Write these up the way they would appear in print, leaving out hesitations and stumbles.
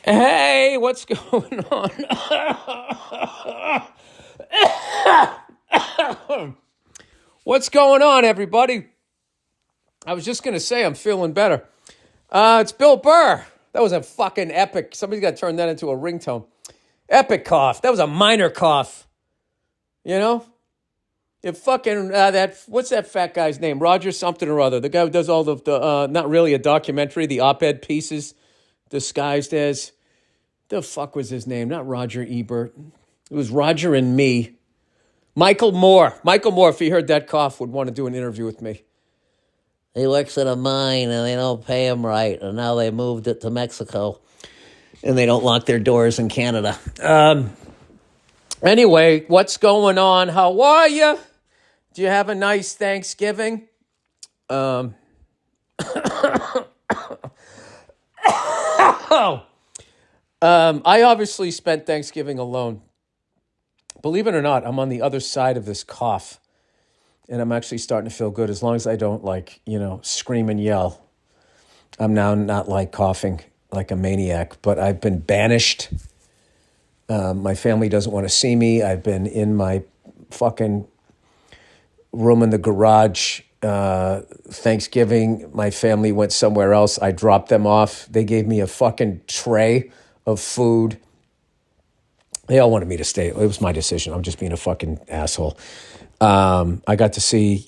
Hey, what's going on? What's going on, everybody? I was just going to say I'm feeling better. It's Bill Burr. That was a fucking epic. Somebody's got to turn that into a ringtone. Epic cough. That was a minor cough. You know? It fucking, what's that fat guy's name? Roger something or other. The guy who does all the not really a documentary, the op-ed pieces disguised as, the fuck was his name? Not Roger Ebert. It was Roger and me. Michael Moore. Michael Moore, if he heard that cough, would want to do an interview with me. He works at a mine and they don't pay him right, and now they moved it to Mexico, and they don't lock their doors in Canada. Anyway, what's going on? How are you? Do you have a nice Thanksgiving? I obviously spent Thanksgiving alone. Believe it or not, I'm on the other side of this cough. And I'm actually starting to feel good as long as I don't scream and yell. I'm now not coughing like a maniac, but I've been banished. My family doesn't want to see me. I've been in my fucking room in the garage. Thanksgiving, my family went somewhere else. I dropped them off. They gave me a fucking tray of food. They all wanted me to stay. It was my decision. I'm just being a fucking asshole. I got to see,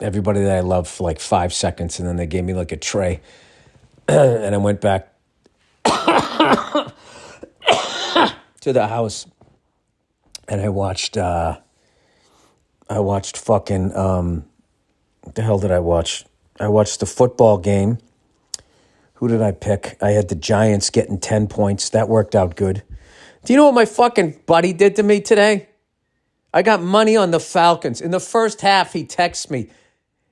everybody that I love for 5 seconds, and then they gave me a tray. And I went back to the house, and I watched fucking, what the hell did I watch? I watched the football game. Who did I pick? I had the Giants getting 10 points. That worked out good. Do you know what my fucking buddy did to me today? I got money on the Falcons. In the first half, he texts me,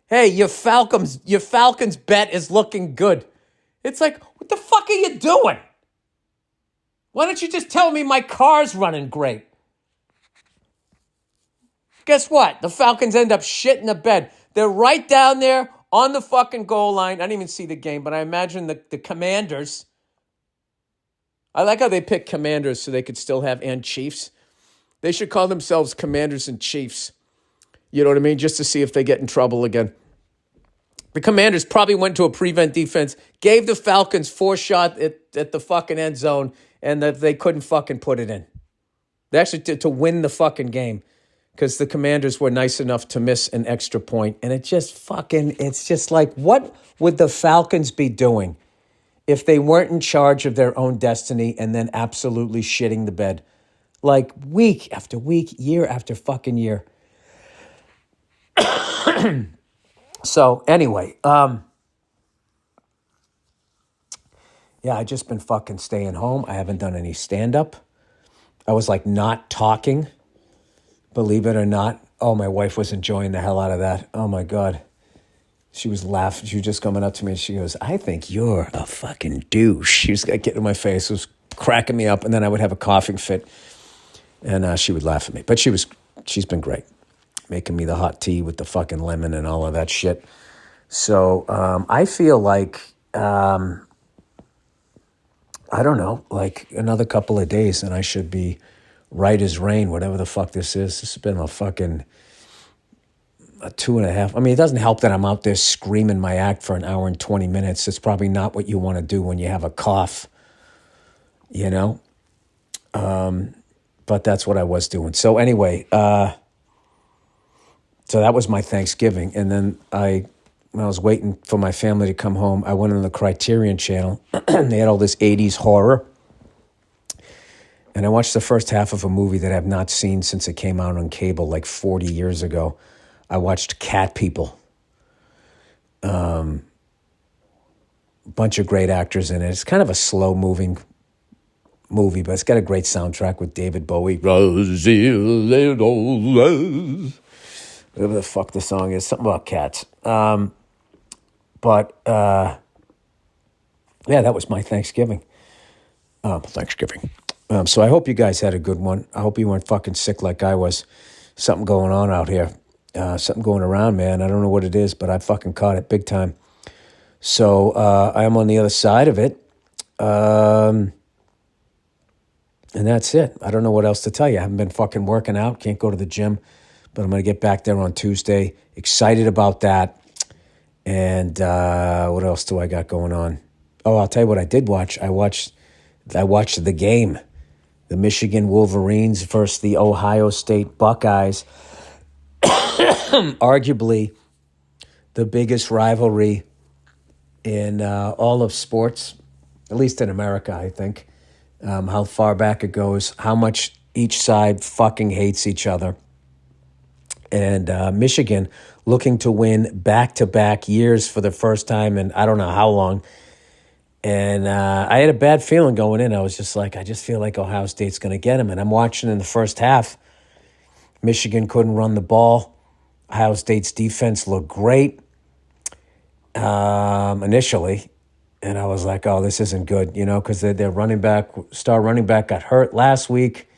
"Hey, your Falcons bet is looking good." It's like, what the fuck are you doing? Why don't you just tell me my car's running great? Guess what? The Falcons end up shitting the bed. They're right down there on the fucking goal line. I didn't even see the game, but I imagine the Commanders. I like how they pick Commanders so they could still have and Chiefs. They should call themselves Commanders and Chiefs. You know what I mean? Just to see if they get in trouble again. The Commanders probably went to a prevent defense, gave the Falcons 4 shots at the fucking end zone, and that they couldn't fucking put it in. They actually did to win the fucking game because the Commanders were nice enough to miss an extra point. And it's just like, what would the Falcons be doing if they weren't in charge of their own destiny and then absolutely shitting the bed? Week after week, year after fucking year. So anyway, yeah, I just been fucking staying home. I haven't done any stand-up. I was not talking, believe it or not. Oh, my wife was enjoying the hell out of that. Oh my God. She was laughing. She was just coming up to me and she goes, "I think you're a fucking douche." She was getting in my face. It was cracking me up. And then I would have a coughing fit. And she would laugh at me. But she's been great. Making me the hot tea with the fucking lemon and all of that shit. So I feel like, I don't know, another couple of days and I should be right as rain, whatever the fuck this is. This has been a fucking 2.5. I mean, it doesn't help that I'm out there screaming my act for an hour and 20 minutes. It's probably not what you want to do when you have a cough, But that's what I was doing. So anyway, so that was my Thanksgiving. And then when I was waiting for my family to come home, I went on the Criterion channel. They had all this 80s horror. And I watched the first half of a movie that I've not seen since it came out on cable 40 years ago. I watched Cat People. Bunch of great actors in it. It's kind of a slow-moving movie, but it's got a great soundtrack with David Bowie. Whatever the fuck the song is. Something about cats. Yeah, that was my Thanksgiving. So I hope you guys had a good one. I hope you weren't fucking sick like I was. Something going on out here. Something going around, man. I don't know what it is, but I fucking caught it big time. So I am on the other side of it. And that's it. I don't know what else to tell you. I haven't been fucking working out. Can't go to the gym. But I'm going to get back there on Tuesday. Excited about that. And what else do I got going on? Oh, I'll tell you what I did watch. I watched the game. The Michigan Wolverines versus the Ohio State Buckeyes. Arguably the biggest rivalry in all of sports, at least in America, I think. How far back it goes, how much each side fucking hates each other. And Michigan looking to win back-to-back years for the first time in I don't know how long. And I had a bad feeling going in. I was just like, I just feel like Ohio State's going to get him. And I'm watching in the first half. Michigan couldn't run the ball. Ohio State's defense looked great initially. And I was like, oh, this isn't good, because their star running back got hurt last week.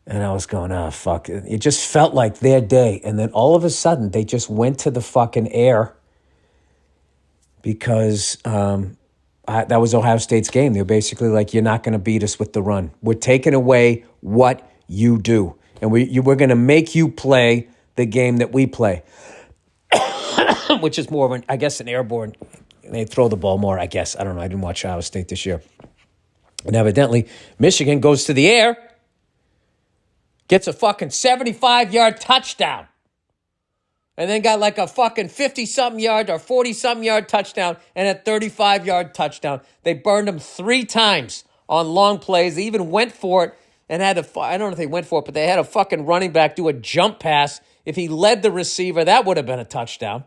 And I was going, oh, fuck. It just felt like their day. And then all of a sudden, they just went to the fucking air because that was Ohio State's game. They were basically like, you're not going to beat us with the run. We're taking away what you do. And we're going to make you play the game that we play, which is more of an airborne. They throw the ball more, I guess. I don't know. I didn't watch Ohio State this year. And evidently, Michigan goes to the air, gets a fucking 75-yard touchdown, and then got like a fucking 50-something yard or 40-something yard touchdown and a 35-yard touchdown. They burned them 3 times on long plays. They even went for it and I don't know if they went for it, but they had a fucking running back do a jump pass. If he led the receiver, that would have been a touchdown.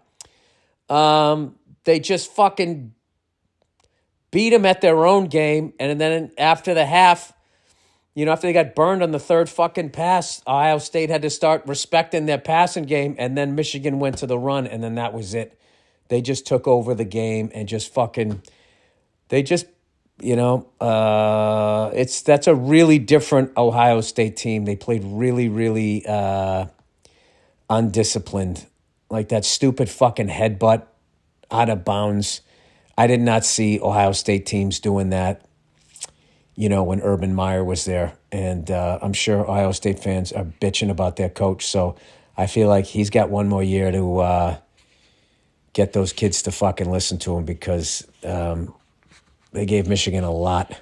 They just fucking beat them at their own game. And then after the half, after they got burned on the third fucking pass, Ohio State had to start respecting their passing game. And then Michigan went to the run, and then that was it. They just took over the game and just fucking, that's a really different Ohio State team. They played really, really undisciplined. Like that stupid fucking headbutt out of bounds. I did not see Ohio State teams doing that, when Urban Meyer was there. And I'm sure Ohio State fans are bitching about their coach. So I feel like he's got one more year to get those kids to fucking listen to him because they gave Michigan a lot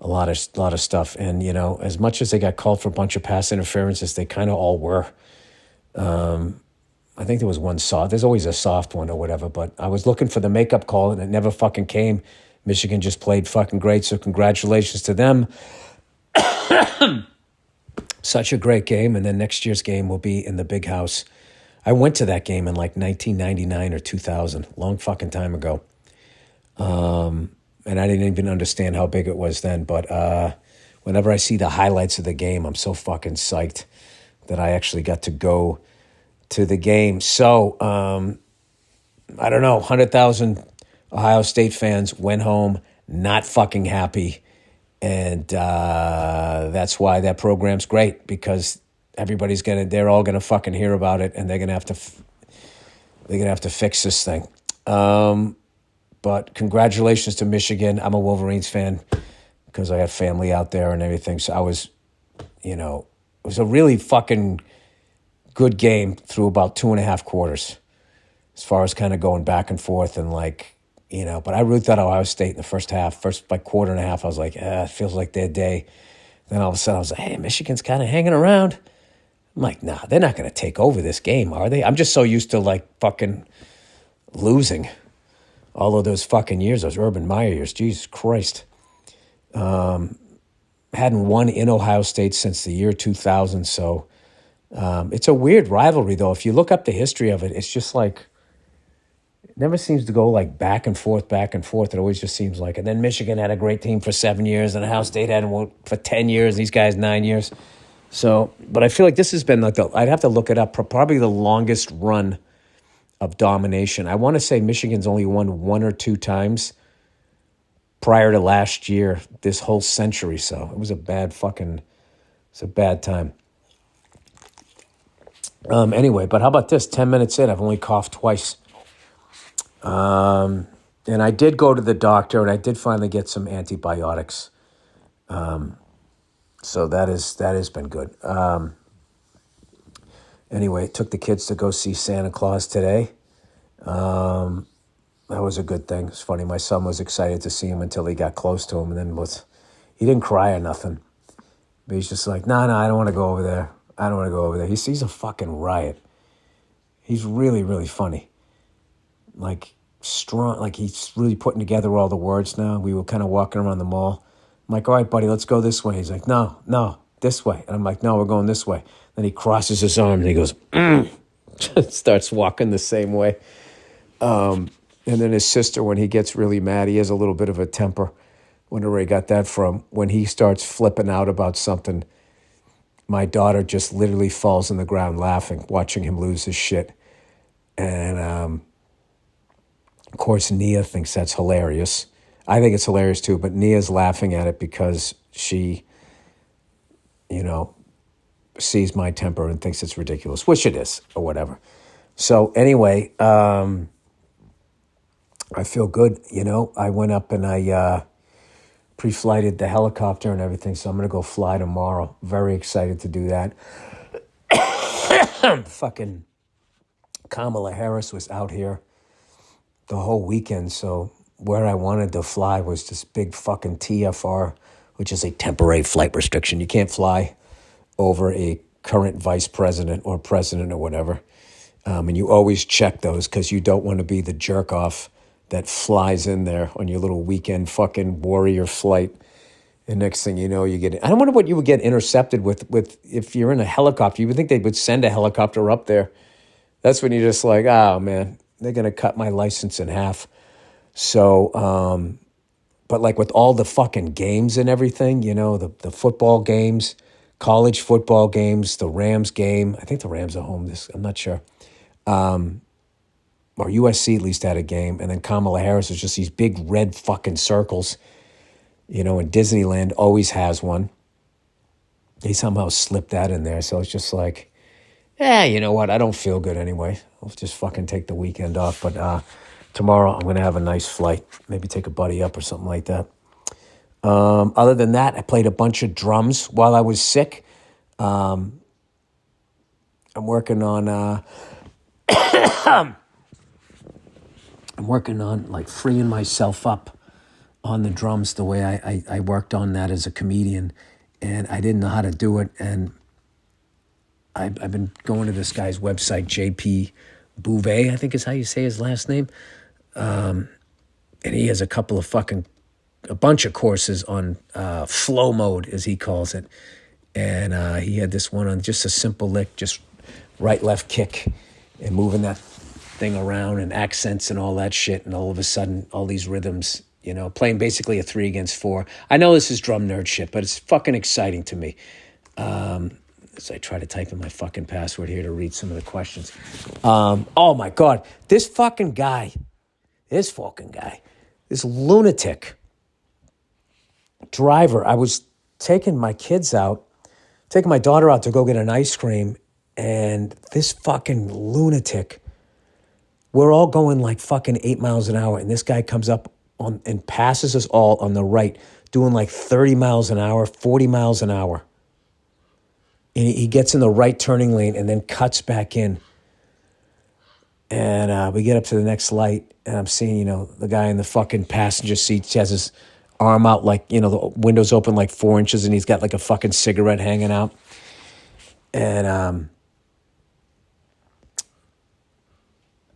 of stuff. And, as much as they got called for a bunch of pass interferences, they kind of all were. I think there was one soft. There's always a soft one or whatever, but I was looking for the makeup call and it never fucking came. Michigan just played fucking great, so congratulations to them. Such a great game, and then next year's game will be in the big house. I went to that game in like 1999 or 2000, long fucking time ago. And I didn't even understand how big it was then, but whenever I see the highlights of the game, I'm so fucking psyched that I actually got to go to the game. So, I don't know, 100,000 Ohio State fans went home not fucking happy. And that's why that program's great, because they're all gonna fucking hear about it, and they're gonna have to fix this thing. But congratulations to Michigan. I'm a Wolverines fan because I got family out there and everything. So I was, it was a really fucking good game through about 2.5 quarters, as far as kind of going back and forth and but I really thought Ohio State in the first like quarter and a half, I was like, it feels like their day. Then all of a sudden I was like, hey, Michigan's kind of hanging around. I'm like, nah, they're not going to take over this game, are they? I'm just so used to like fucking losing all of those fucking years, those Urban Meyer years. Jesus Christ. Hadn't won in Ohio State since the year 2000, so it's a weird rivalry, though. If you look up the history of it, it's just like, it never seems to go like back and forth. It always just seems like, and then Michigan had a great team for 7 years, and Ohio State had one for 10 years, these guys 9 years. So, but I feel like this has been like I'd have to look it up, probably the longest run of domination. I want to say Michigan's only won 1 or 2 times prior to last year, this whole century. So it was a bad time. Anyway, but how about this? 10 minutes in, I've only coughed twice. And I did go to the doctor, and I did finally get some antibiotics. So that has been good. Anyway, took the kids to go see Santa Claus today. That was a good thing. It's funny. My son was excited to see him until he got close to him, and then he didn't cry or nothing. But he's just like, no, I don't want to go over there. I don't want to go over there. He sees a fucking riot. He's really, really funny. Like, strong. Like, he's really putting together all the words now. We were kind of walking around the mall. I'm like, all right, buddy, let's go this way. He's like, no, this way. And I'm like, no, we're going this way. Then he crosses his arms and he goes, starts walking the same way. And then his sister, when he gets really mad, he has a little bit of a temper. Wonder where he got that from. When he starts flipping out about something, my daughter just literally falls on the ground laughing, watching him lose his shit. And, of course, Nia thinks that's hilarious. I think it's hilarious, too, but Nia's laughing at it because she, sees my temper and thinks it's ridiculous, which it is, or whatever. So, anyway, I feel good, I went up and I pre-flighted the helicopter and everything, so I'm going to go fly tomorrow. Very excited to do that. Fucking Kamala Harris was out here the whole weekend, so where I wanted to fly was this big fucking TFR, which is a temporary flight restriction. You can't fly over a current vice president or president or whatever. And you always check those because you don't want to be the jerk off that flies in there on your little weekend fucking warrior flight. And next thing you know, you get... I don't wonder what you would get intercepted with if you're in a helicopter. You would think they would send a helicopter up there. That's when you're just like, oh, man, they're going to cut my license in half. So, but like with all the fucking games and everything, the football games, college football games, the Rams game. I think the Rams are home I'm not sure. Or USC at least had a game. And then Kamala Harris is just these big red fucking circles. And Disneyland always has one. They somehow slipped that in there. So it's just like, you know what? I don't feel good anyway. I'll just fucking take the weekend off. But tomorrow I'm going to have a nice flight. Maybe take a buddy up or something like that. Other than that, I played a bunch of drums while I was sick. I'm working on... I'm working on like freeing myself up on the drums the way I worked on that as a comedian, and I didn't know how to do it. And I've been going to this guy's website, JP Bouvet, I think is how you say his last name. And he has a bunch of courses on flow mode, as he calls it. And he had this one on just a simple lick, just right, left kick, and moving that thing around and accents and all that shit. And all of a sudden, all these rhythms, playing basically a 3 against 4. I know this is drum nerd shit, but it's fucking exciting to me. As I try to type in my fucking password here to read some of the questions. Oh my God, this lunatic driver. I was taking my daughter out to go get an ice cream, and this fucking lunatic, we're all going like fucking 8 miles an hour, and this guy comes up and passes us all on the right, doing like 30 miles an hour, 40 miles an hour. And he gets in the right turning lane and then cuts back in. And we get up to the next light, and I'm seeing, the guy in the fucking passenger seat has his arm out like, the window's open like 4 inches, and he's got like a fucking cigarette hanging out. And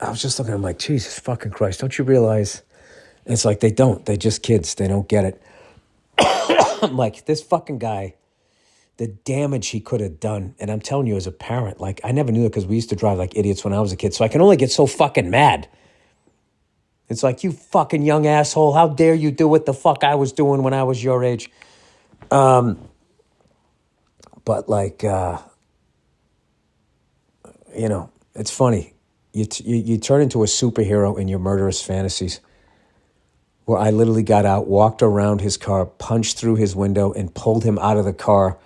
I was just looking, I'm like, Jesus fucking Christ, don't you realize? And it's like, they don't. They're just kids. They don't get it. I'm like, this fucking guy, the damage he could have done. And I'm telling you, as a parent, like, I never knew it because we used to drive like idiots when I was a kid. So I can only get so fucking mad. It's like, you fucking young asshole, how dare you do what the fuck I was doing when I was your age? But like, it's funny. You turn into a superhero in your murderous fantasies. Where I literally got out, walked around his car, punched through his window, and pulled him out of the car.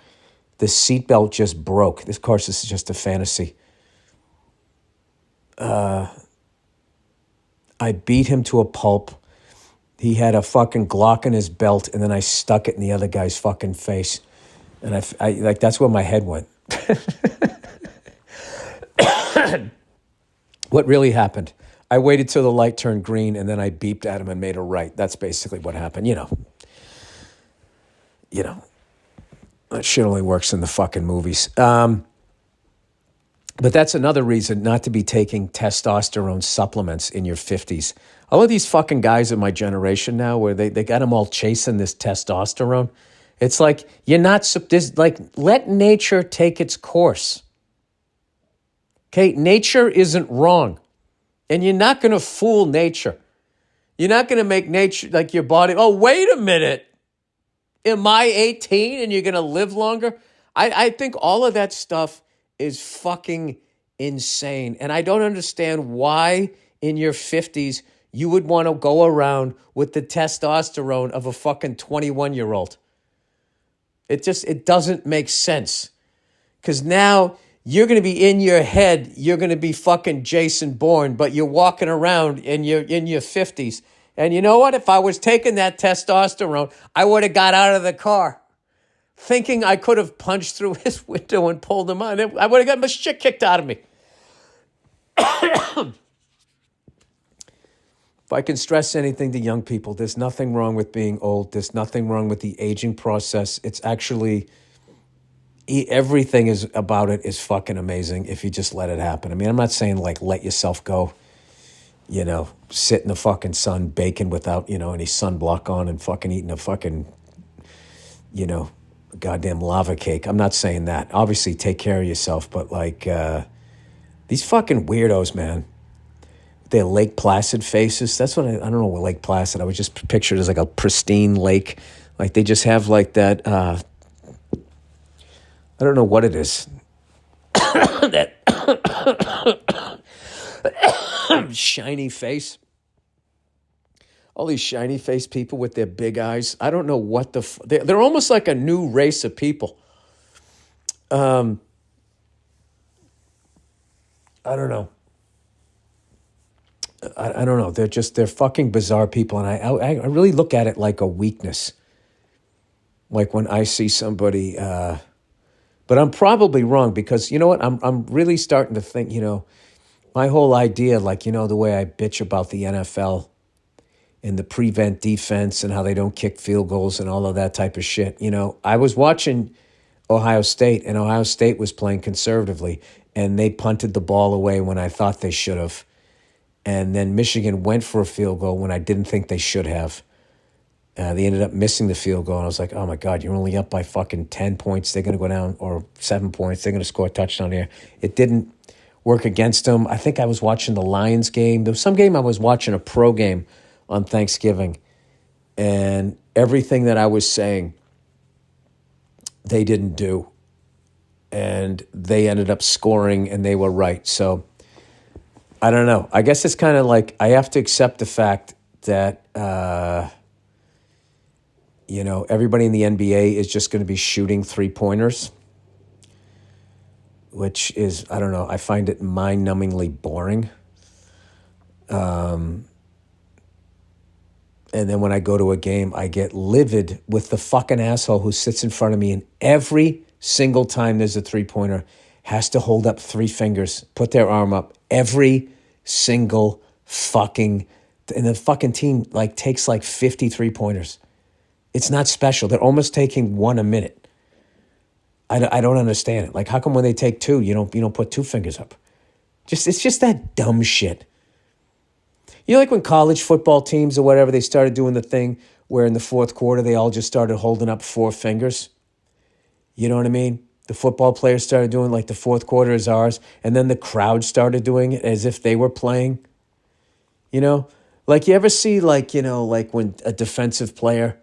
The seatbelt just broke. This course is just a fantasy. I beat him to a pulp. He had a fucking Glock in his belt, and then I stuck it in the other guy's fucking face. And I like, that's where my head went. What really happened? I waited till the light turned green, and then I beeped at him and made a right. That's basically what happened. You know, that shit only works in the fucking movies. But that's another reason not to be taking testosterone supplements in your 50s. All of these fucking guys in my generation now, where they got them all chasing this testosterone. It's like, you're not, let nature take its course. Okay, nature isn't wrong. And you're not going to fool nature. You're not going to make nature, like your body, oh, wait a minute. Am I 18 and you're going to live longer? I think all of that stuff is fucking insane. And I don't understand why in your 50s you would want to go around with the testosterone of a fucking 21-year-old. It doesn't make sense. Because now you're going to be in your head, you're going to be fucking Jason Bourne, but you're walking around and you're in your 50s. And you know what? If I was taking that testosterone, I would have got out of the car thinking I could have punched through his window and pulled him out. I would have got my shit kicked out of me. If I can stress anything to young people, there's nothing wrong with being old. There's nothing wrong with the aging process. It's actually, everything is about it is fucking amazing if you just let it happen. I mean, I'm not saying like let yourself go, sit in the fucking sun baking without, any sunblock on and fucking eating a fucking, goddamn lava cake. I'm not saying that. Obviously, take care of yourself, but like these fucking weirdos, man. Their Lake Placid faces. That's what I don't know what Lake Placid. I was just pictured as like a pristine lake. Like they just have like that, I don't know what it is. That shiny face. All these shiny face people with their big eyes. I don't know what they're almost like a new race of people. I don't know. I don't know. They're fucking bizarre people. And I really look at it like a weakness. Like when I see somebody, but I'm probably wrong because you know what? I'm really starting to think, my whole idea, like, the way I bitch about the NFL and the prevent defense and how they don't kick field goals and all of that type of shit. I was watching Ohio State and Ohio State was playing conservatively and they punted the ball away when I thought they should have. And then Michigan went for a field goal when I didn't think they should have. They ended up missing the field goal. And I was like, oh, my God, you're only up by fucking 10 points. They're going to go down, or 7 points. They're going to score a touchdown here. It didn't work against them. I think I was watching the Lions game. There was some game I was watching, a pro game on Thanksgiving. And everything that I was saying, they didn't do. And they ended up scoring, and they were right. So I don't know. I guess it's kind of like I have to accept the fact that, everybody in the NBA is just going to be shooting three-pointers, which is, I don't know, I find it mind-numbingly boring. And then when I go to a game, I get livid with the fucking asshole who sits in front of me, and every single time there's a three-pointer has to hold up three fingers, put their arm up, every single fucking, and the fucking team takes 50 three-pointers. It's not special. They're almost taking one a minute. I don't understand it. Like, how come when they take two, you don't put two fingers up? It's just that dumb shit. Like when college football teams or whatever, they started doing the thing where in the fourth quarter they all just started holding up four fingers. You know what I mean? The football players started doing the fourth quarter is ours, and then the crowd started doing it as if they were playing. Like you ever see like when a defensive player,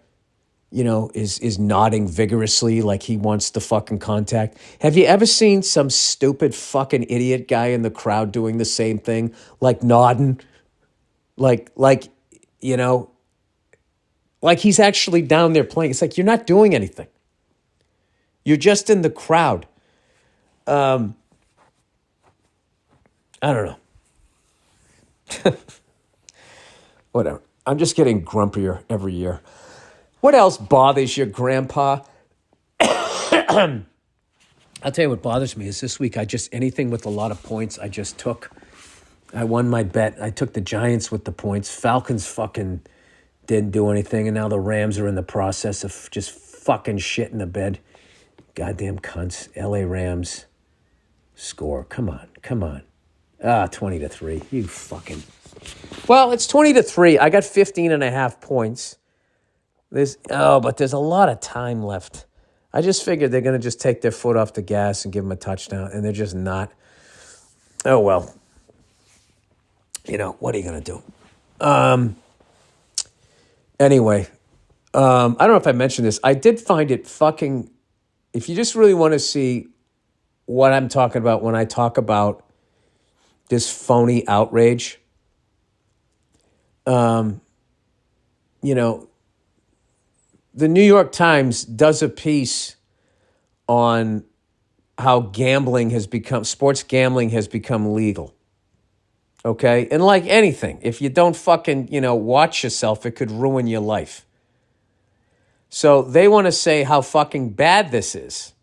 is nodding vigorously like he wants the fucking contact. Have you ever seen some stupid fucking idiot guy in the crowd doing the same thing, like nodding? Like he's actually down there playing. It's like, you're not doing anything. You're just in the crowd. I don't know. Whatever. I'm just getting grumpier every year. What else bothers your grandpa? I'll tell you what bothers me is this week, anything with a lot of points, I just took. I won my bet. I took the Giants with the points. Falcons fucking didn't do anything, and now the Rams are in the process of just fucking shit in the bed. Goddamn cunts. LA Rams score. Come on. 20-3. You fucking... Well, it's 20-3. I got 15.5 points. But there's a lot of time left. I just figured they're going to just take their foot off the gas and give them a touchdown, and they're just not. Oh, well. What are you going to do? Anyway, I don't know if I mentioned this. I did find it fucking... If you just really want to see what I'm talking about when I talk about this phony outrage, the New York Times does a piece on how sports gambling has become legal. Okay? And like anything, if you don't fucking, watch yourself, it could ruin your life. So they want to say how fucking bad this is.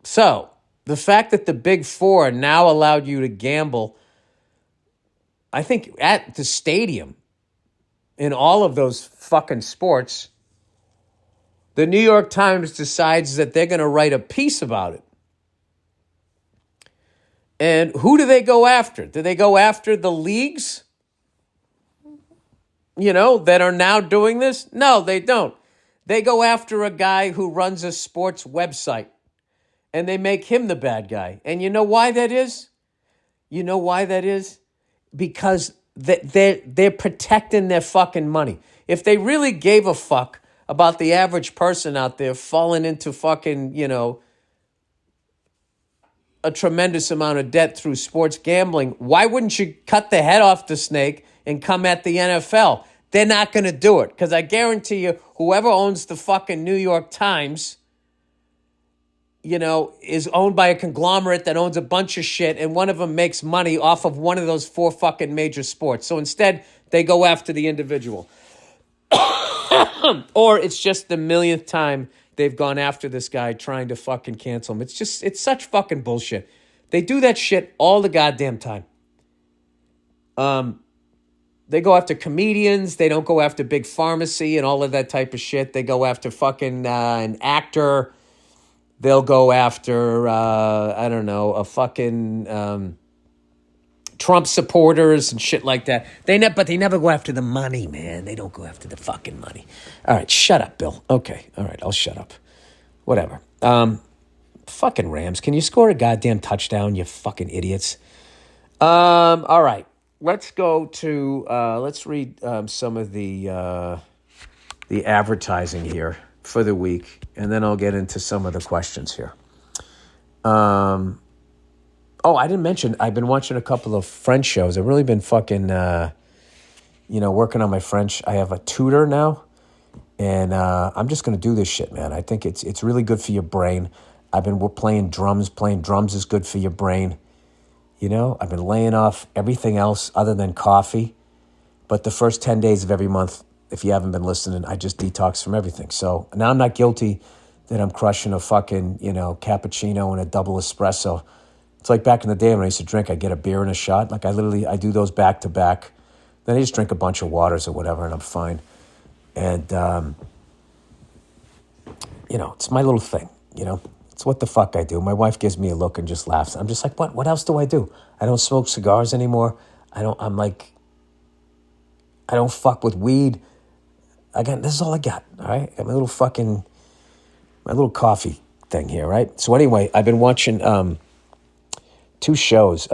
So the fact that the Big Four now allowed you to gamble, I think at the stadium, in all of those fucking sports, the New York Times decides that they're going to write a piece about it. And who do they go after? Do they go after the leagues, that are now doing this? No, they don't. They go after a guy who runs a sports website, and they make him the bad guy. And you know why that is? Because they're protecting their fucking money. If they really gave a fuck about the average person out there falling into fucking, a tremendous amount of debt through sports gambling, why wouldn't you cut the head off the snake and come at the NFL? They're not going to do it, because I guarantee you, whoever owns the fucking New York Times, is owned by a conglomerate that owns a bunch of shit, and one of them makes money off of one of those 4 fucking major sports. So instead, they go after the individual. Or it's just the millionth time they've gone after this guy trying to fucking cancel him. It's such fucking bullshit. They do that shit all the goddamn time. They go after comedians. They don't go after big pharmacy and all of that type of shit. They go after fucking an actor. They'll go after, a fucking Trump supporters and shit like that. But they never go after the money, man. They don't go after the fucking money. All right, shut up, Bill. Okay, all right, I'll shut up. Whatever. Fucking Rams. Can you score a goddamn touchdown, you fucking idiots? All right. Let's go to, let's read some of the advertising here for the week, and then I'll get into some of the questions here. I didn't mention, I've been watching a couple of French shows. I've really been fucking, working on my French. I have a tutor now, and I'm just going to do this shit, man. I think it's really good for your brain. I've been playing drums. Playing drums is good for your brain. I've been laying off everything else other than coffee. But the first 10 days of every month, if you haven't been listening, I just detox from everything. So now I'm not guilty that I'm crushing a fucking, cappuccino and a double espresso. It's like back in the day when I used to drink, I'd get a beer and a shot. Like I do those back to back. Then I just drink a bunch of waters or whatever, and I'm fine. And, it's my little thing, It's what the fuck I do. My wife gives me a look and just laughs. I'm just like, what? What else do I do? I don't smoke cigars anymore. I don't fuck with weed. Again, this is all I got, all right? I got my little coffee thing here, right? So anyway, I've been watching 2 shows.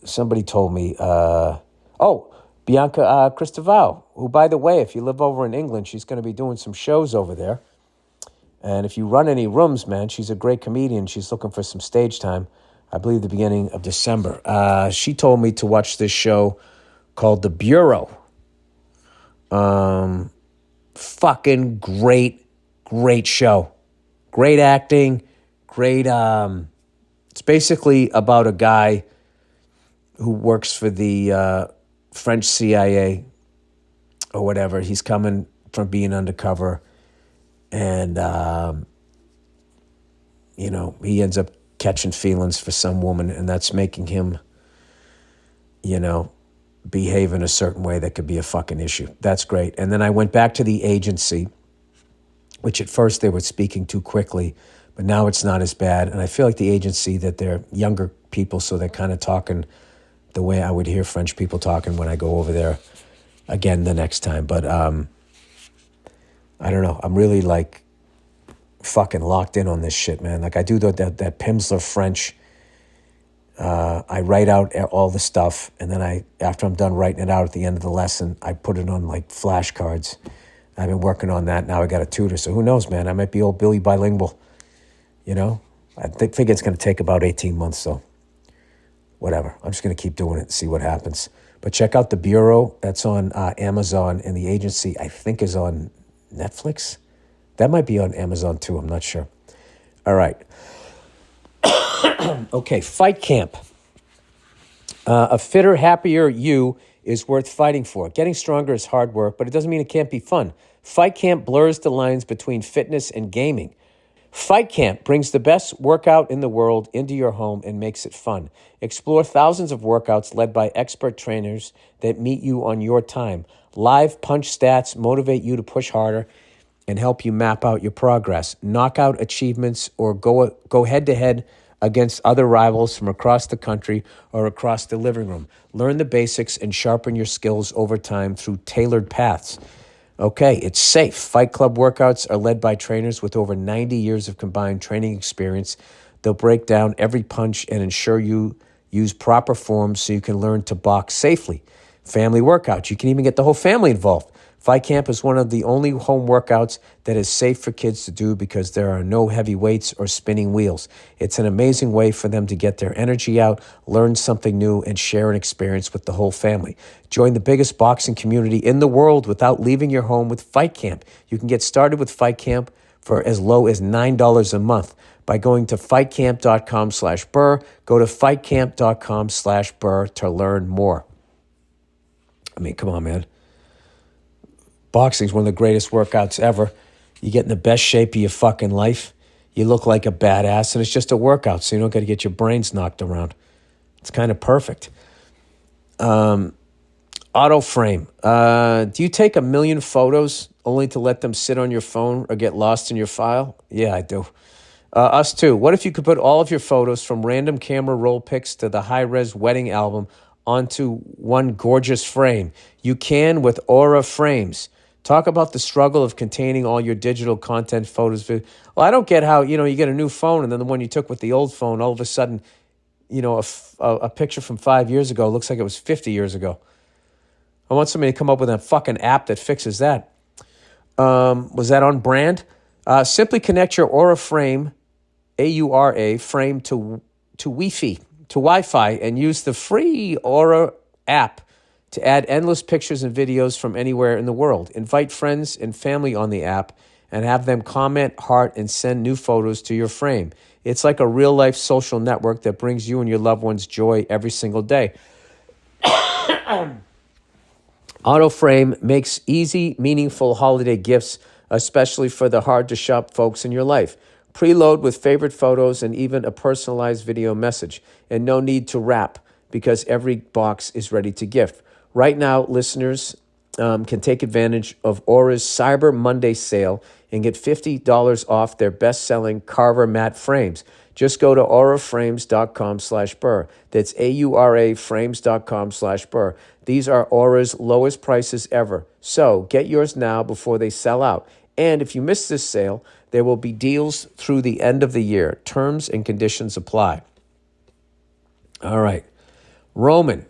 Somebody told me, Bianca Cristoval, who, by the way, if you live over in England, she's going to be doing some shows over there. And if you run any rooms, man, she's a great comedian. She's looking for some stage time, I believe the beginning of December. She told me to watch this show called The Bureau. Fucking great show. Great acting. Great, it's basically about a guy who works for the French CIA, or whatever. He's coming from being undercover, and he ends up catching feelings for some woman, and that's making him, behave in a certain way that could be a fucking issue. That's great. And then I went back to the agency, which at first they were speaking too quickly, but now it's not as bad. And I feel like the agency, that they're younger people, so they're kind of talking the way I would hear French people talking when I go over there again the next time. But I don't know. I'm really like fucking locked in on this shit, man. Like I do that Pimsleur French. I write out all the stuff, and then after I'm done writing it out at the end of the lesson, I put it on like flashcards. I've been working on that. Now I got a tutor, so who knows, man? I might be old Billy bilingual. I think it's going to take about 18 months, so whatever. I'm just going to keep doing it and see what happens. But check out The Bureau. That's on Amazon, and the agency, I think, is on Netflix. That might be on Amazon too. I'm not sure. All right. Okay, Fight Camp. A fitter, happier you is worth fighting for. Getting stronger is hard work, but it doesn't mean it can't be fun. Fight Camp blurs the lines between fitness and gaming. Fight Camp brings the best workout in the world into your home and makes it fun. Explore thousands of workouts led by expert trainers that meet you on your time. Live punch stats motivate you to push harder and help you map out your progress. Knockout achievements or go head-to-head against other rivals from across the country or across the living room. Learn the basics and sharpen your skills over time through tailored paths. Okay, it's safe. Fight Club workouts are led by trainers with over 90 years of combined training experience. They'll break down every punch and ensure you use proper forms so you can learn to box safely. Family workouts. You can even get the whole family involved. Fight Camp is one of the only home workouts that is safe for kids to do because there are no heavy weights or spinning wheels. It's an amazing way for them to get their energy out, learn something new, and share an experience with the whole family. Join the biggest boxing community in the world without leaving your home with Fight Camp. You can get started with Fight Camp for as low as $9 a month by going to fightcamp.com/Burr. Go to fightcamp.com/Burr to learn more. I mean, come on, man. Boxing is one of the greatest workouts ever. You get in the best shape of your fucking life. You look like a badass, and it's just a workout, so you don't got to get your brains knocked around. It's kind of perfect. Auto frame. Do you take 1 million photos only to let them sit on your phone or get lost in your file? Yeah, I do. Us too. What if you could put all of your photos, from random camera roll pics to the high-res wedding album, onto one gorgeous frame? You can with Aura Frames. Talk about the struggle of containing all your digital content, photos. Well, I don't get how, you get a new phone and then the one you took with the old phone, all of a sudden, a picture from 5 years ago looks like it was 50 years ago. I want somebody to come up with a fucking app that fixes that. Was that on brand? Simply connect your Aura frame, AURA, frame to Wi-Fi, and use the free Aura app to add endless pictures and videos from anywhere in the world. Invite friends and family on the app and have them comment, heart, and send new photos to your frame. It's like a real-life social network that brings you and your loved ones joy every single day. AutoFrame makes easy, meaningful holiday gifts, especially for the hard-to-shop folks in your life. Preload with favorite photos and even a personalized video message. And no need to wrap, because every box is ready to gift. Right now, listeners can take advantage of Aura's Cyber Monday sale and get $50 off their best-selling Carver matte frames. Just go to auraframes.com/Burr. That's AURA frames.com/Burr. These are Aura's lowest prices ever. So get yours now before they sell out. And if you miss this sale, there will be deals through the end of the year. Terms and conditions apply. All right. Roman,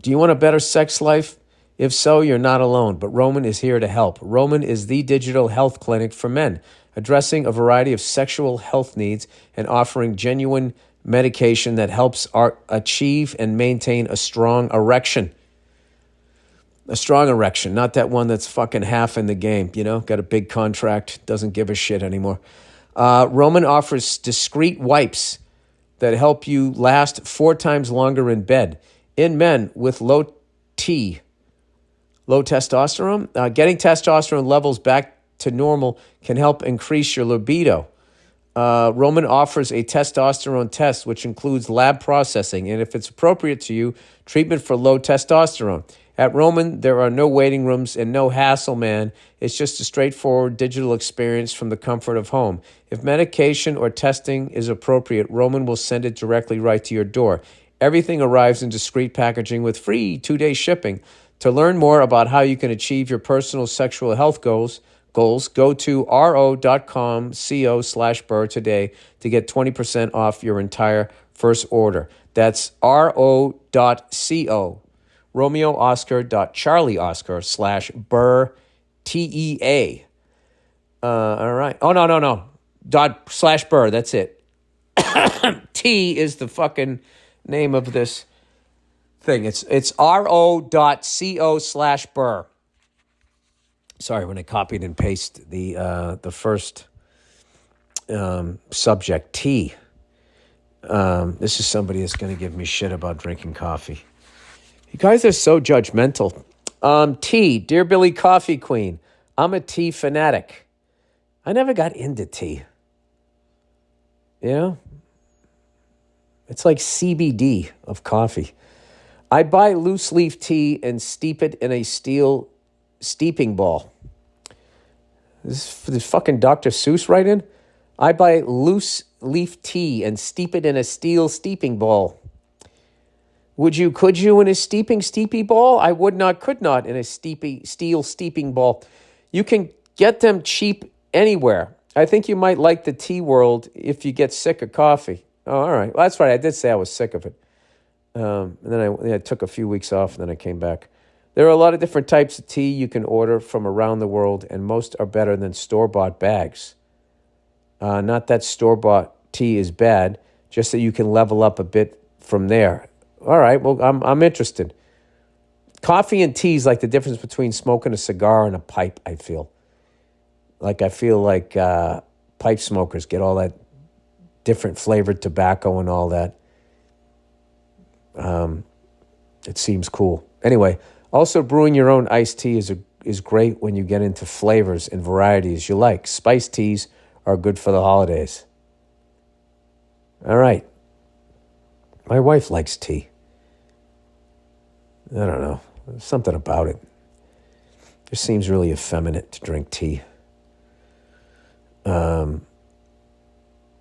do you want a better sex life? If so, you're not alone, but Roman is here to help. Roman is the digital health clinic for men, addressing a variety of sexual health needs and offering genuine medication that helps achieve and maintain a strong erection. A strong erection, not that one that's fucking half in the game, got a big contract, doesn't give a shit anymore. Roman offers discreet wipes that help you last 4 times longer in bed. In men with low T, Low testosterone. Getting testosterone levels back to normal can help increase your libido. Roman offers a testosterone test, which includes lab processing, and if it's appropriate to you, treatment for low testosterone. At Roman, there are no waiting rooms and no hassle, man. It's just a straightforward digital experience from the comfort of home. If medication or testing is appropriate, Roman will send it directly right to your door. Everything arrives in discreet packaging with free 2-day shipping. To learn more about how you can achieve your personal sexual health goals, go to ro.com/Burr today to get 20% off your entire first order. That's ro.co, Romeo Oscar Charlie Oscar /Burr TEA. All right. Oh, no. /Burr. That's it. T is the fucking name of this thing. It's ro.co/Burr. Sorry, when I copied and pasted the first subject, T. This is somebody that's going to give me shit about drinking coffee. You guys are so judgmental. Tea, Dear Billy Coffee Queen. I'm a tea fanatic. I never got into tea. You know? It's like CBD of coffee. I buy loose leaf tea and steep it in a steel steeping ball. This fucking Dr. Seuss right in? I buy loose leaf tea and steep it in a steel steeping ball. Could you in a steepy ball? I would not, could not in a steel steeping ball. You can get them cheap anywhere. I think you might like the tea world if you get sick of coffee. Oh, all right. Well, that's right. I did say I was sick of it. And then I took a few weeks off, and then I came back. There are a lot of different types of tea you can order from around the world, and most are better than store-bought bags. Not that store-bought tea is bad, just that you can level up a bit from there. All right, well, I'm interested. Coffee and tea is like the difference between smoking a cigar and a pipe, I feel. I feel like pipe smokers get all that different flavored tobacco and all that. It seems cool. Anyway, also brewing your own iced tea is great when you get into flavors and varieties you like. Spiced teas are good for the holidays. All right. My wife likes tea. I don't know. There's something about it. It just seems really effeminate to drink tea.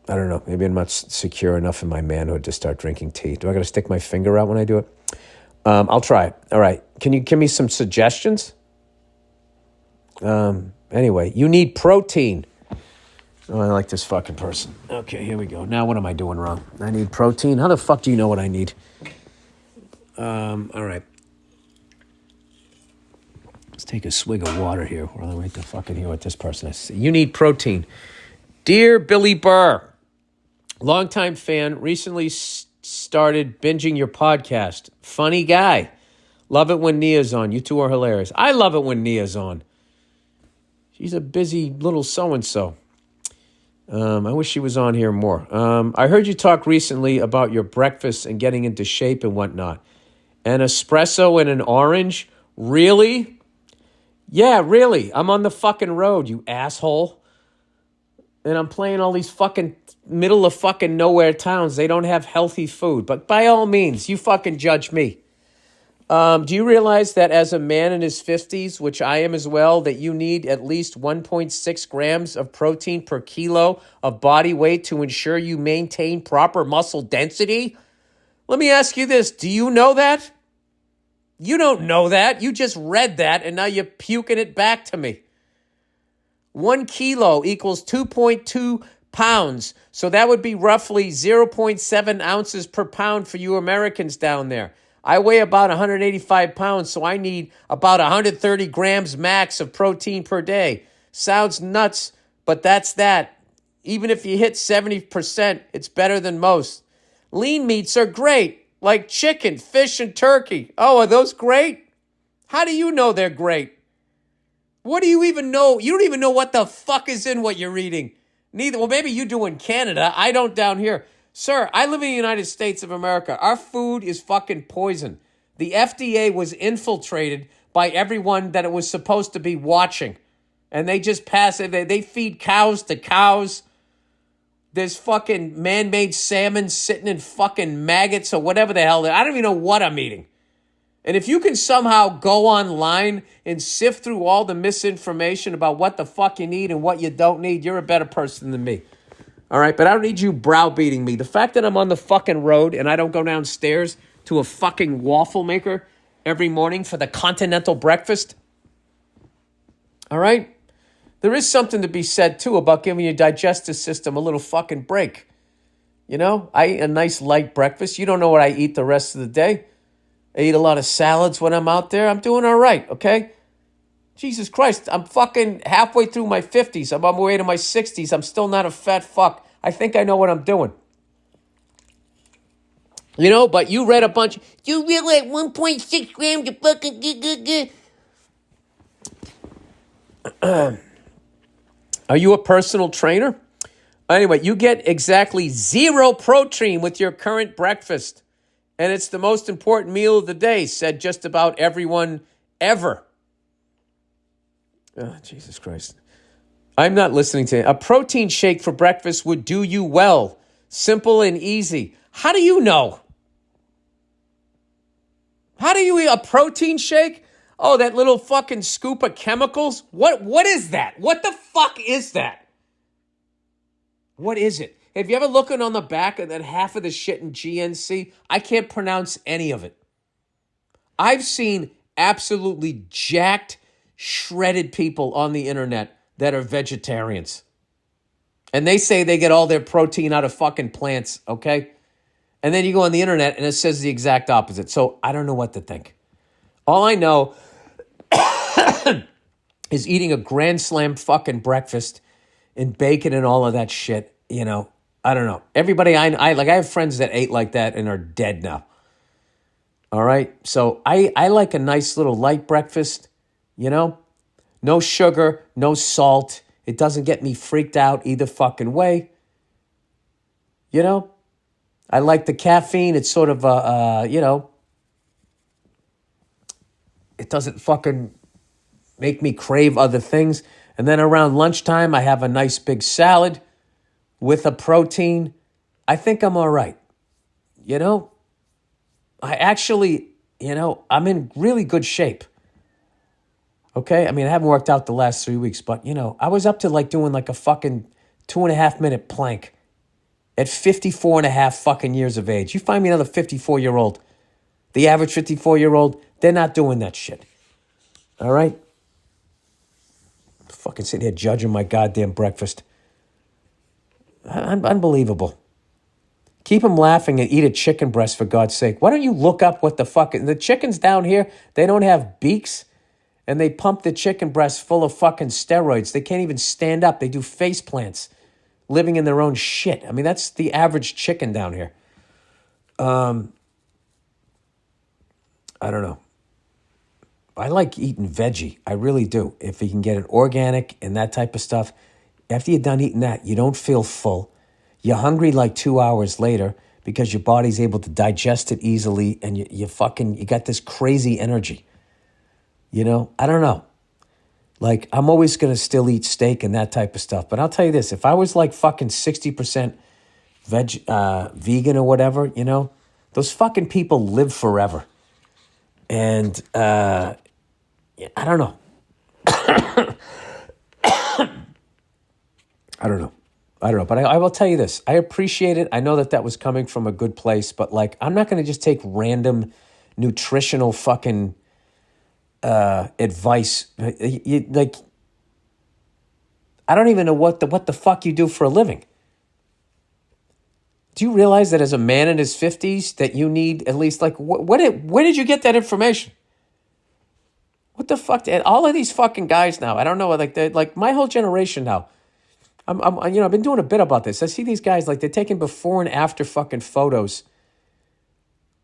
I don't know. Maybe I'm not secure enough in my manhood to start drinking tea. Do I got to stick my finger out when I do it? I'll try it. All right. Can you give me some suggestions? Anyway, you need protein. Oh, I like this fucking person. Okay, here we go. Now what am I doing wrong? I need protein. How the fuck do you know what I need? All right. Let's take a swig of water here while I wait to fucking hear what this person has to say. You need protein. Dear Billy Burr, longtime fan, recently started binging your podcast. Funny guy. Love it when Nia's on. You two are hilarious. I love it when Nia's on. She's a busy little so-and-so. I wish she was on here more. I heard you talk recently about your breakfast and getting into shape and whatnot. An espresso and an orange? Really? Yeah, really. I'm on the fucking road, you asshole. And I'm playing all these fucking middle of fucking nowhere towns. They don't have healthy food. But by all means, you fucking judge me. Do you realize that as a man in his 50s, which I am as well, that you need at least 1.6 grams of protein per kilo of body weight to ensure you maintain proper muscle density? Let me ask you this. Do you know that? You don't know that. You just read that, and now you're puking it back to me. 1 kilo equals 2.2 pounds. So that would be roughly 0.7 ounces per pound for you Americans down there. I weigh about 185 pounds, so I need about 130 grams max of protein per day. Sounds nuts, but that's that. Even if you hit 70%, it's better than most. Lean meats are great, like chicken, fish, and turkey. Oh, are those great? How do you know they're great? What do you even know? You don't even know what the fuck is in what you're reading. Neither. Well, maybe you do in Canada. I don't down here. Sir, I live in the United States of America. Our food is fucking poison. The FDA was infiltrated by everyone that it was supposed to be watching. And they just pass it. They feed cows to cows. There's fucking man-made salmon sitting in fucking maggots or whatever the hell. I don't even know what I'm eating. And if you can somehow go online and sift through all the misinformation about what the fuck you need and what you don't need, you're a better person than me. All right? But I don't need you browbeating me. The fact that I'm on the fucking road and I don't go downstairs to a fucking waffle maker every morning for the continental breakfast, all right? There is something to be said, too, about giving your digestive system a little fucking break. You know, I eat a nice light breakfast. You don't know what I eat the rest of the day. I eat a lot of salads when I'm out there. I'm doing all right, okay? Jesus Christ, I'm fucking halfway through my 50s. I'm on my way to my 60s. I'm still not a fat fuck. I think I know what I'm doing. You know, but you read a bunch. You realize 1.6 grams of fucking... Are you a personal trainer? Anyway, you get exactly 0 protein with your current breakfast. And it's the most important meal of the day, said just about everyone ever. Oh, Jesus Christ. I'm not listening to it. A protein shake for breakfast would do you well. Simple and easy. How do you know? How do you eat a protein shake? Oh, that little fucking scoop of chemicals? What is that? What the fuck is that? What is it? Have you ever looking on the back of that half of the shit in GNC? I can't pronounce any of it. I've seen absolutely jacked, shredded people on the internet that are vegetarians. And they say they get all their protein out of fucking plants, okay? And then you go on the internet and it says the exact opposite. So I don't know what to think. All I know is eating a Grand Slam fucking breakfast and bacon and all of that shit, you know. I don't know. Everybody I have friends that ate like that and are dead now. All right? So I like a nice little light breakfast, you know? No sugar, no salt. It doesn't get me freaked out either fucking way. You know? I like the caffeine. It's sort of you know, it doesn't fucking make me crave other things. And then around lunchtime, I have a nice big salad with a protein. I think I'm all right. You know, I actually, you know, I'm in really good shape. Okay? I mean, I haven't worked out the last 3 weeks, but, you know, I was up to like doing like a fucking 2.5 minute plank at 54 and a half fucking years of age. You find me another 54-year-old, the average 54-year-old, they're not doing that shit. All right? Fucking sitting here judging my goddamn breakfast. Unbelievable. Keep them laughing and eat a chicken breast, for God's sake. Why don't you look up what the fuck... The chickens down here, they don't have beaks, and they pump the chicken breast full of fucking steroids. They can't even stand up. They do face plants, living in their own shit. I mean, that's the average chicken down here. I don't know. I like eating veggie. I really do. If you can get it organic and that type of stuff... After you're done eating that, you don't feel full. You're hungry like 2 hours later because your body's able to digest it easily and you got this crazy energy. You know, I don't know. Like, I'm always going to still eat steak and that type of stuff. But I'll tell you this, if I was like fucking 60% vegan or whatever, you know, those fucking people live forever. And I don't know. I don't know. But I will tell you this. I appreciate it. I know that was coming from a good place, but like, I'm not going to just take random nutritional fucking advice. Like, I don't even know what the fuck you do for a living. Do you realize that as a man in his 50s that you need at least like, where did you get that information? What the fuck? And all of these fucking guys now, I don't know, like they're like my whole generation now. I've been doing a bit about this. I see these guys like they're taking before and after fucking photos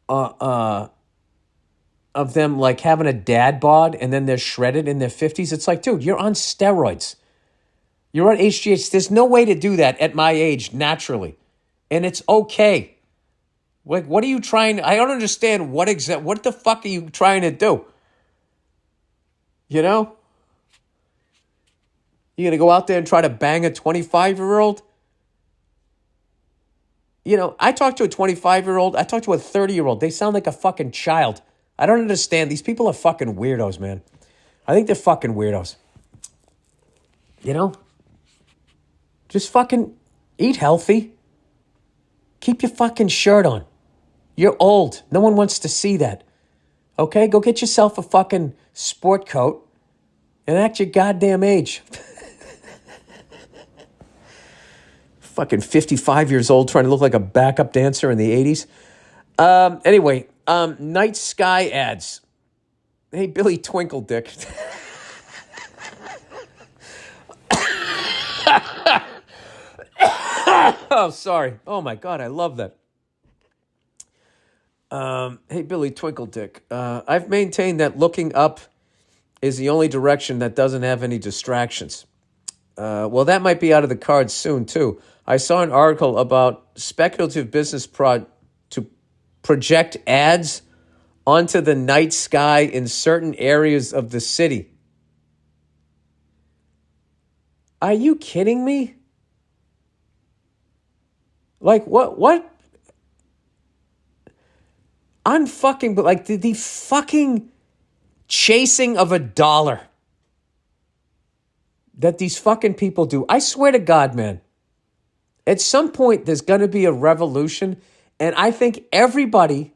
of them like having a dad bod and then they're shredded in their 50s. It's like, dude, you're on steroids. You're on HGH. There's no way to do that at my age naturally. And it's okay. Like, what are you trying? I don't understand what the fuck are you trying to do? You know? You gonna go out there and try to bang a 25-year-old? You know, I talked to a 25-year-old. I talked to a 30-year-old. They sound like a fucking child. I don't understand. These people are fucking weirdos, man. I think they're fucking weirdos. You know? Just fucking eat healthy. Keep your fucking shirt on. You're old. No one wants to see that. Okay? Go get yourself a fucking sport coat and act your goddamn age. Fucking 55 years old trying to look like a backup dancer in the 80s. Anyway, night sky ads. Hey, Billy Twinkle Dick. Oh, sorry. Oh, my God, I love that. Hey, Billy Twinkle Dick. I've maintained that looking up is the only direction that doesn't have any distractions. Well, that might be out of the cards soon, too. I saw an article about speculative business to project ads onto the night sky in certain areas of the city. Are you kidding me? Like, what? Unfucking, but like the fucking chasing of a dollar that these fucking people do. I swear to God, man, at some point there's going to be a revolution, and I think everybody,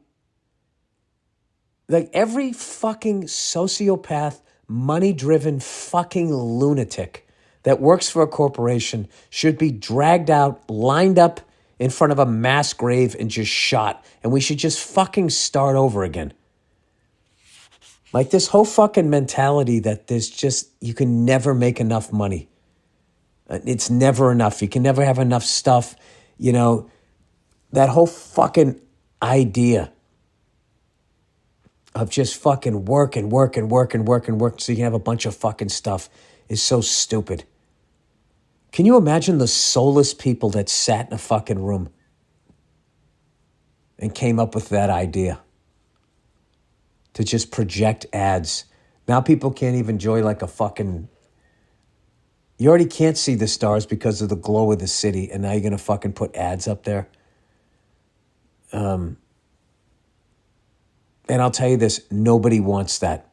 like every fucking sociopath, money-driven fucking lunatic that works for a corporation should be dragged out, lined up in front of a mass grave and just shot. And we should just fucking start over again. Like this whole fucking mentality that there's just, you can never make enough money. It's never enough. You can never have enough stuff. You know, that whole fucking idea of just fucking work so you can have a bunch of fucking stuff is so stupid. Can you imagine the soulless people that sat in a fucking room and came up with that idea to just project ads? Now people can't even enjoy like a fucking... You already can't see the stars because of the glow of the city, and now you're going to fucking put ads up there? And I'll tell you this, nobody wants that.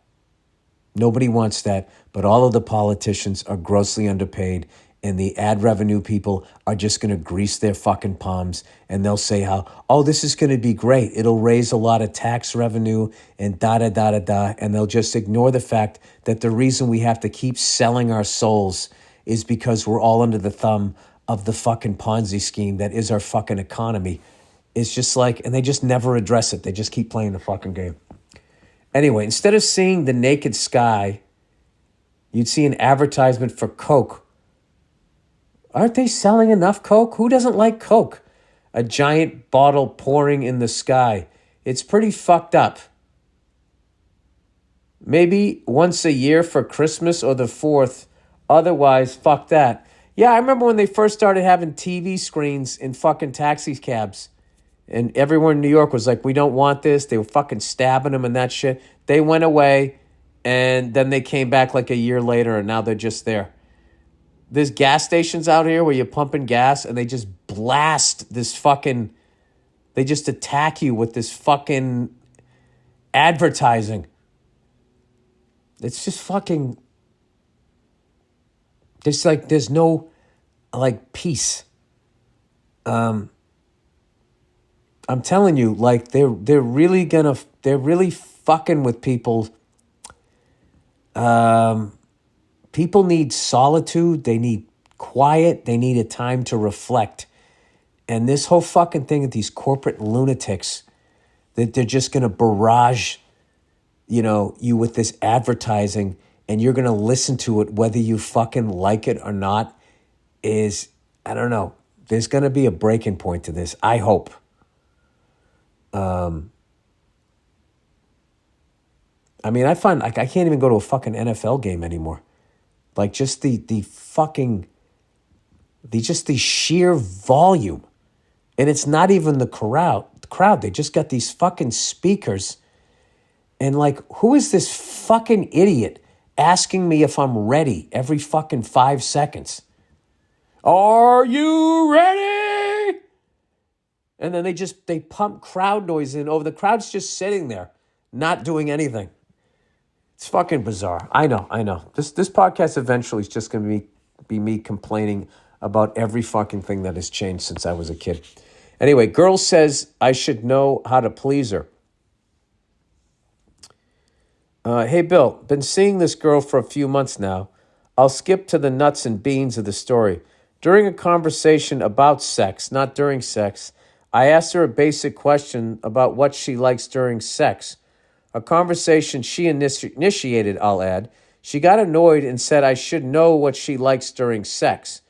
Nobody wants that, but all of the politicians are grossly underpaid, and the ad revenue people are just going to grease their fucking palms, and they'll say how, oh, this is going to be great. It'll raise a lot of tax revenue and da-da-da-da-da, and they'll just ignore the fact that the reason we have to keep selling our souls is because we're all under the thumb of the fucking Ponzi scheme that is our fucking economy. It's just like, and they just never address it. They just keep playing the fucking game. Anyway, instead of seeing the naked sky, you'd see an advertisement for Coke. Aren't they selling enough Coke? Who doesn't like Coke? A giant bottle pouring in the sky. It's pretty fucked up. Maybe once a year for Christmas or the 4th. Otherwise, fuck that. Yeah, I remember when they first started having TV screens in fucking taxi cabs. And everyone in New York was like, we don't want this. They were fucking stabbing them and that shit. They went away, and then they came back like a year later, and now they're just there. There's gas stations out here where you're pumping gas, and they just blast this fucking... They just attack you with this fucking advertising. It's just fucking... There's no, like, peace. I'm telling you, like, they're really fucking with people. People need solitude. They need quiet. They need a time to reflect. And this whole fucking thing of these corporate lunatics that they're just going to barrage, you with this advertising, and you're going to listen to it whether you fucking like it or not is, I don't know. There's going to be a breaking point to this. I hope. I mean, I find like I can't even go to a fucking NFL game anymore. Like just the sheer volume. And it's not even the crowd. They just got these fucking speakers. And like, who is this fucking idiot asking me if I'm ready every fucking 5 seconds. Are you ready? And then they pump crowd noise in over. The crowd's just sitting there, not doing anything. It's fucking bizarre. I know. This podcast eventually is just going to be me complaining about every fucking thing that has changed since I was a kid. Anyway, girl says I should know how to please her. Hey, Bill, been seeing this girl for a few months now. I'll skip to the nuts and beans of the story. During a conversation about sex, not during sex, I asked her a basic question about what she likes during sex. A conversation she initiated, I'll add. She got annoyed and said I should know what she likes during sex.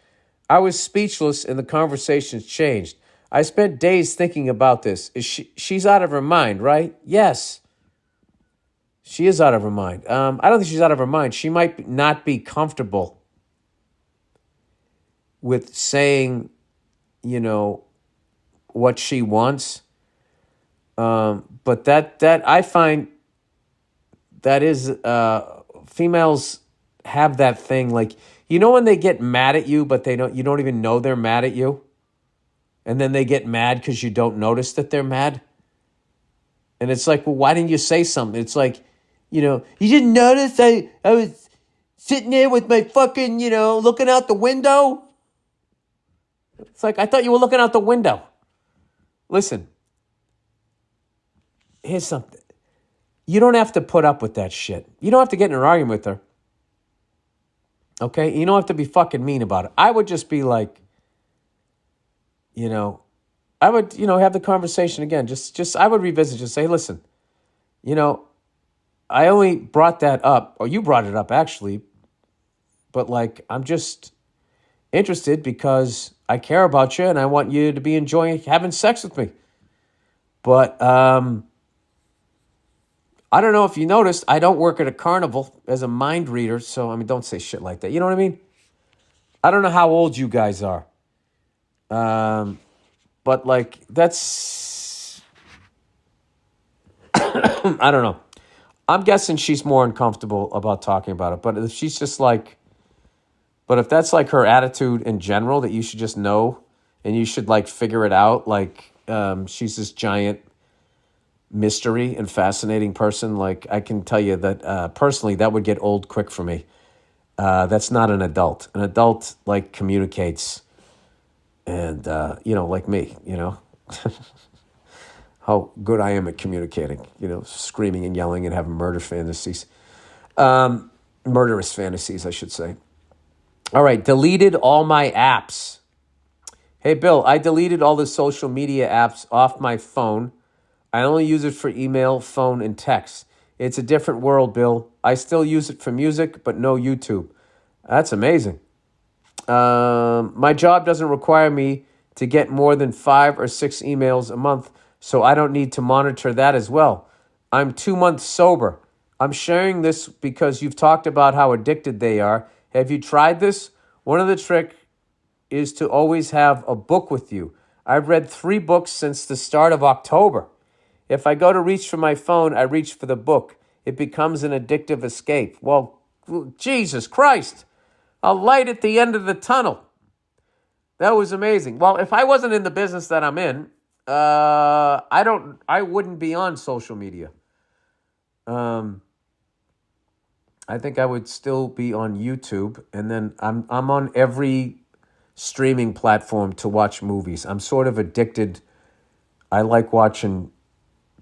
I was speechless and the conversation changed. I spent days thinking about this. She's out of her mind, right? Yes. She is out of her mind. I don't think she's out of her mind. She might not be comfortable with saying, what she wants. But that I find that is, females have that thing. Like, when they get mad at you, but you don't even know they're mad at you. And then they get mad because you don't notice that they're mad. And it's like, well, why didn't you say something? It's like, you didn't notice I was sitting there with my fucking, looking out the window? It's like, I thought you were looking out the window. Listen, here's something. You don't have to put up with that shit. You don't have to get in an argument with her. Okay? You don't have to be fucking mean about it. I would just be like, I would, have the conversation again. Just I would revisit, just say, listen, I only brought that up, or you brought it up actually, but like, I'm just interested because I care about you and I want you to be enjoying having sex with me. But I don't know if you noticed, I don't work at a carnival as a mind reader, so don't say shit like that. You know what I mean? I don't know how old you guys are. But like, that's, I don't know. I'm guessing she's more uncomfortable about talking about it. But if she's just like, but if that's like her attitude in general, that you should just know and you should like figure it out. Like, she's this giant mystery and fascinating person. Like, I can tell you that, personally, that would get old quick for me. That's not an adult. An adult like communicates and, like me, how good I am at communicating, screaming and yelling and having murderous fantasies, I should say. All right, deleted all my apps. Hey, Bill, I deleted all the social media apps off my phone. I only use it for email, phone, and text. It's a different world, Bill. I still use it for music, but no YouTube. That's amazing. My job doesn't require me to get more than 5 or 6 emails a month, so I don't need to monitor that as well. I'm 2 months sober. I'm sharing this because you've talked about how addicted they are. Have you tried this? One of the tricks is to always have a book with you. I've read 3 books since the start of October. If I go to reach for my phone, I reach for the book. It becomes an addictive escape. Well, Jesus Christ. A light at the end of the tunnel. That was amazing. Well, if I wasn't in the business that I'm in, I wouldn't be on social media. I think I would still be on YouTube, and then I'm on every streaming platform to watch movies. I'm sort of addicted. I like watching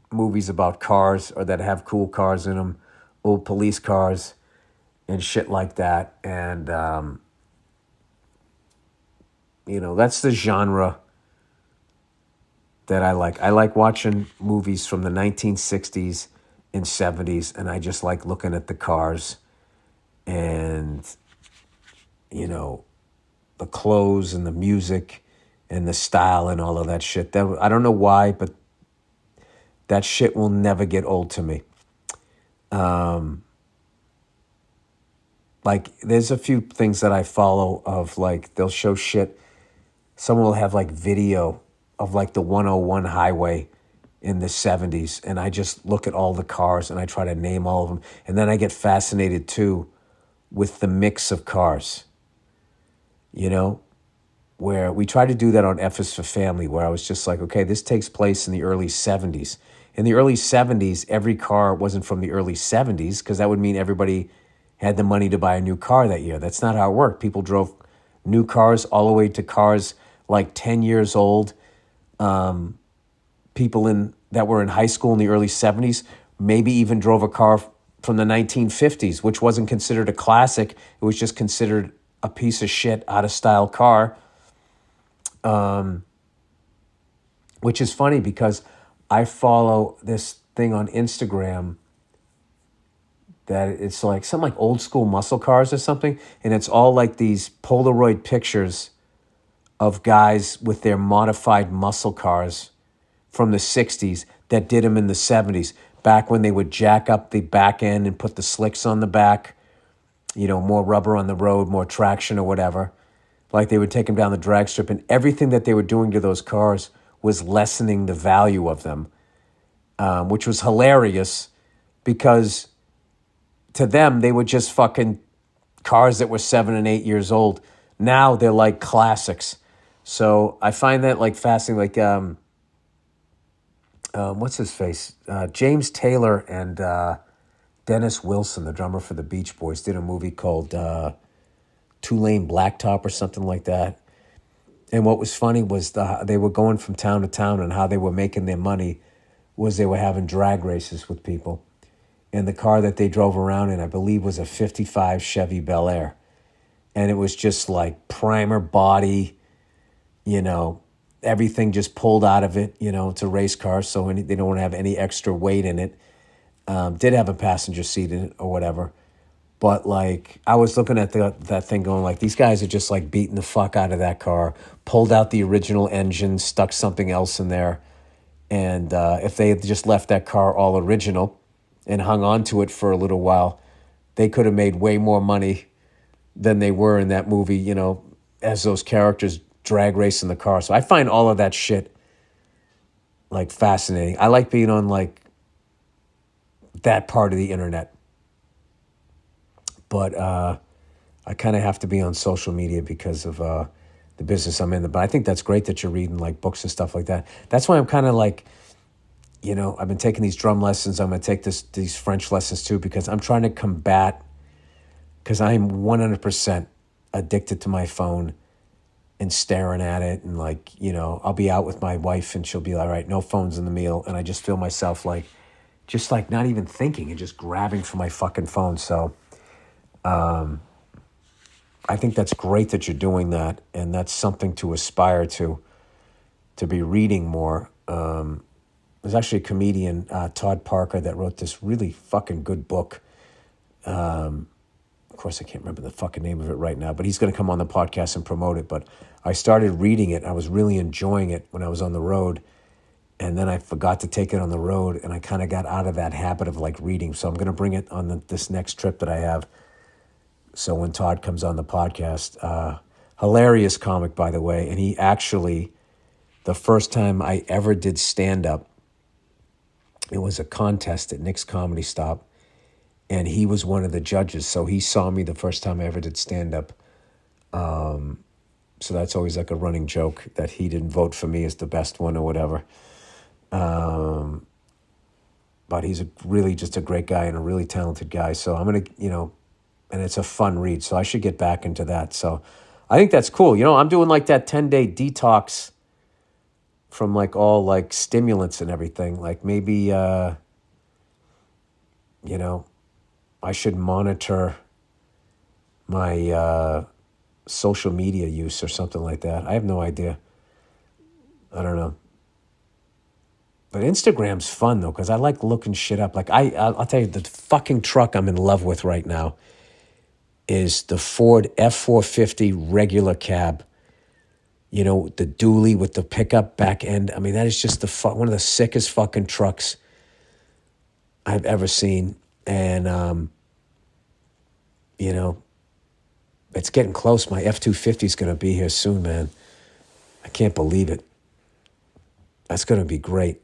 movies about cars or that have cool cars in them, old police cars and shit like that. And, that's the genre that I like. I like watching movies from the 1960s and 70s, and I just like looking at the cars and, the clothes and the music and the style and all of that shit. I don't know why, but that shit will never get old to me. Like, there's a few things that I follow of, like, they'll show shit. Someone will have, like, video of, like, the 101 highway in the 70s, and I just look at all the cars, and I try to name all of them. And then I get fascinated, too, with the mix of cars, where we tried to do that on F is for Family, where I was just like, okay, this takes place in the early 70s. In the early 70s, every car wasn't from the early 70s because that would mean everybody had the money to buy a new car that year. That's not how it worked. People drove new cars all the way to cars like 10 years old. People that were in high school in the early 70s maybe even drove a car from the 1950s, which wasn't considered a classic. It was just considered a piece of shit, out-of-style car. Which is funny because I follow this thing on Instagram that it's like something like old school muscle cars or something. And it's all like these Polaroid pictures of guys with their modified muscle cars from the 60s that did them in the 70s, back when they would jack up the back end and put the slicks on the back, more rubber on the road, more traction or whatever. Like they would take them down the drag strip, and everything that they were doing to those cars was lessening the value of them, which was hilarious because to them, they were just fucking cars that were 7 and 8 years old. Now they're like classics. So I find that like fascinating. Like, what's his face? James Taylor and Dennis Wilson, the drummer for the Beach Boys, did a movie called Two-Lane Blacktop or something like that. And what was funny was they were going from town to town, and how they were making their money was they were having drag races with people. And the car that they drove around in, I believe, was a 55 Chevy Bel Air. And it was just like primer body, everything just pulled out of it. It's a race car, so they don't want to have any extra weight in it. Did have a passenger seat in it or whatever. But like, I was looking at that thing going like, these guys are just like beating the fuck out of that car, pulled out the original engine, stuck something else in there. And if they had just left that car all original and hung on to it for a little while, they could have made way more money than they were in that movie, as those characters drag racing the car. So I find all of that shit like fascinating. I like being on like that part of the internet. But I kind of have to be on social media because of the business I'm in. But I think that's great that you're reading like books and stuff like that. That's why I'm kind of like, I've been taking these drum lessons. I'm going to take these French lessons too, because I'm trying to combat, because I'm 100% addicted to my phone and staring at it. And like, I'll be out with my wife and she'll be like, all right, no phones in the meal. And I just feel myself like, just like not even thinking and just grabbing for my fucking phone. So I think that's great that you're doing that. And that's something to aspire to be reading more. There's actually a comedian, Todd Parker, that wrote this really fucking good book. Of course, I can't remember the fucking name of it right now, but he's going to come on the podcast and promote it. But I started reading it. I was really enjoying it when I was on the road. And then I forgot to take it on the road, and I kind of got out of that habit of like reading. So I'm going to bring it on this next trip that I have. So when Todd comes on the podcast, hilarious comic, by the way. And he actually, the first time I ever did stand-up, it was a contest at Nick's Comedy Stop, and he was one of the judges. So he saw me the first time I ever did stand-up. So that's always like a running joke that he didn't vote for me as the best one or whatever. But he's really just a great guy and a really talented guy. So I'm going to, and it's a fun read. So I should get back into that. So I think that's cool. I'm doing like that 10-day detox from like all like stimulants and everything. Like maybe, I should monitor my social media use or something like that. I have no idea. I don't know. But Instagram's fun though, because I like looking shit up. Like I'll tell you, the fucking truck I'm in love with right now is the Ford F450 regular cab. The dually with the pickup back end. I mean, that is just one of the sickest fucking trucks I've ever seen. And, it's getting close. My F250 is going to be here soon, man. I can't believe it. That's going to be great.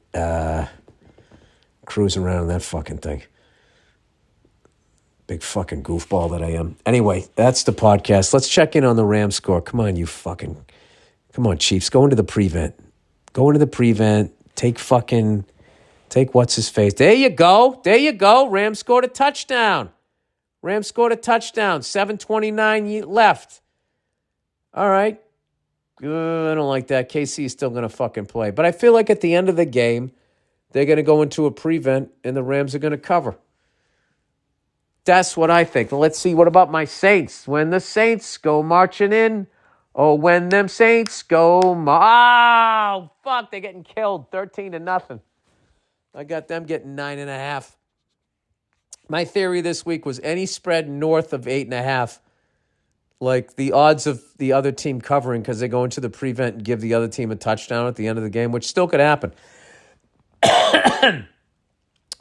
Cruising around in that fucking thing. Big fucking goofball that I am. Anyway, that's the podcast. Let's check in on the Rams score. Come on, Chiefs. Go into the prevent. Take what's his face. There you go. Rams scored a touchdown. 7:29 left. All right. I don't like that. KC is still going to fucking play. But I feel like at the end of the game, they're going to go into a prevent and the Rams are going to cover. That's what I think. Let's see. What about my Saints? When the Saints go marching in. Oh, when them Saints go. Oh, fuck. They're getting killed 13-0. I got them getting 9.5. My theory this week was any spread north of 8.5. Like the odds of the other team covering because they go into the prevent and give the other team a touchdown at the end of the game, which still could happen.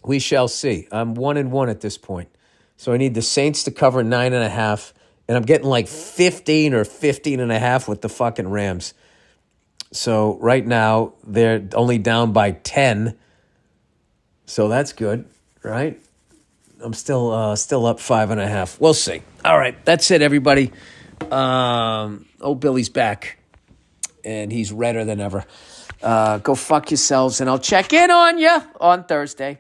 We shall see. I'm 1-1 at this point. So I need the Saints to cover 9.5, and I'm getting like 15 or 15.5 with the fucking Rams. So right now they're only down by 10. So that's good, right? I'm still up 5.5. We'll see. All right, that's it, everybody. Billy's back, and he's redder than ever. Go fuck yourselves, and I'll check in on you on Thursday.